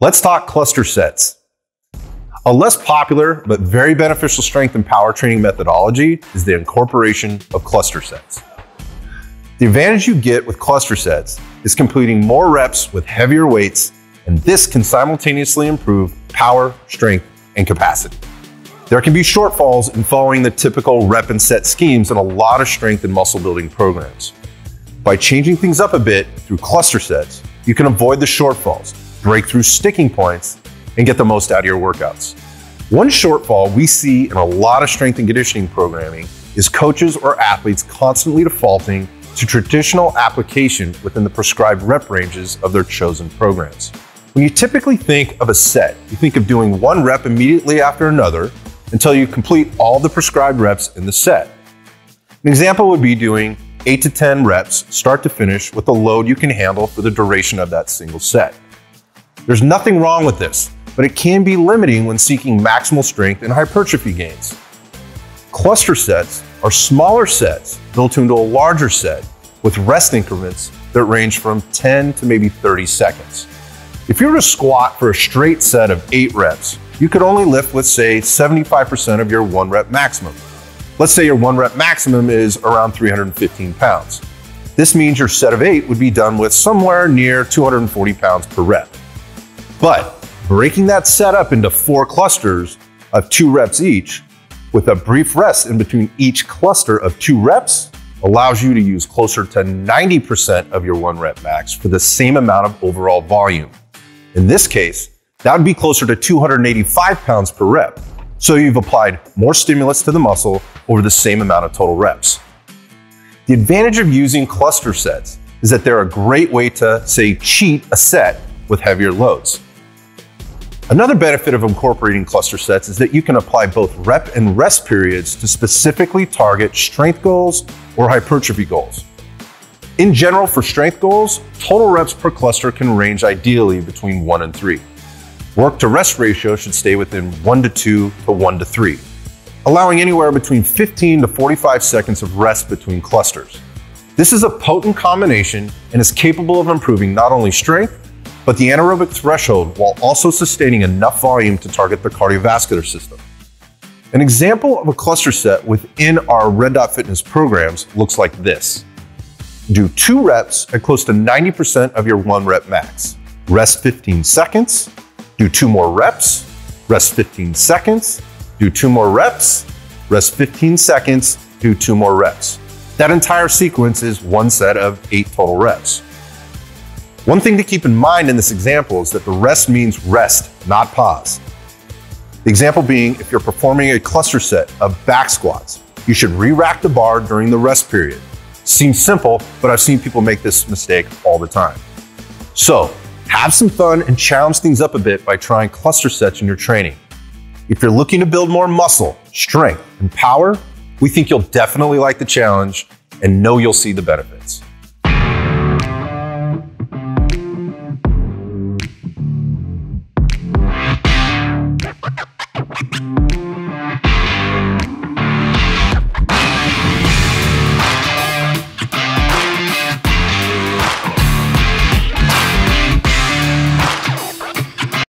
Let's talk cluster sets. A less popular but very beneficial strength and power training methodology is the incorporation of cluster sets. The advantage you get with cluster sets is completing more reps with heavier weights, and this can simultaneously improve power, strength, and capacity. There can be shortfalls in following the typical rep and set schemes in a lot of strength and muscle building programs. By changing things up a bit through cluster sets, you can avoid the shortfalls, break through sticking points, and get the most out of your workouts. One shortfall we see in a lot of strength and conditioning programming is coaches or athletes constantly defaulting to traditional application within the prescribed rep ranges of their chosen programs. When you typically think of a set, you think of doing one rep immediately after another until you complete all the prescribed reps in the set. An example would be doing 8 to 10 reps, start to finish, with a load you can handle for the duration of that single set. There's nothing wrong with this, but it can be limiting when seeking maximal strength and hypertrophy gains. Cluster sets are smaller sets built into a larger set with rest increments that range from 10 to maybe 30 seconds. If you were to squat for a straight set of 8 reps, you could only lift with, say, 75% of your 1 rep maximum. Let's say your 1 rep maximum is around 315 pounds. This means your set of 8 would be done with somewhere near 240 pounds per rep. But breaking that set up into 4 clusters of 2 reps each, with a brief rest in between each cluster of 2 reps, allows you to use closer to 90% of your 1 rep max for the same amount of overall volume. In this case, that would be closer to 285 pounds per rep. So you've applied more stimulus to the muscle over the same amount of total reps. The advantage of using cluster sets is that they're a great way to, say, cheat a set with heavier loads. Another benefit of incorporating cluster sets is that you can apply both rep and rest periods to specifically target strength goals or hypertrophy goals. In general, for strength goals, total reps per cluster can range ideally between 1 and 3. Work to rest ratio should stay within 1 to 2 to 1 to 3, allowing anywhere between 15 to 45 seconds of rest between clusters. This is a potent combination and is capable of improving not only strength, but the anaerobic threshold while also sustaining enough volume to target the cardiovascular system. An example of a cluster set within our Red Dot Fitness programs looks like this. Do 2 reps at close to 90% of your 1 rep max. Rest 15 seconds, do 2 more reps, rest 15 seconds, do 2 more reps, rest 15 seconds, do 2 more reps. That entire sequence is 1 set of 8 total reps. One thing to keep in mind in this example is that the rest means rest, not pause. The example being, if you're performing a cluster set of back squats, you should re-rack the bar during the rest period. Seems simple, but I've seen people make this mistake all the time. So, have some fun and challenge things up a bit by trying cluster sets in your training. If you're looking to build more muscle, strength, and power, we think you'll definitely like the challenge and know you'll see the benefits.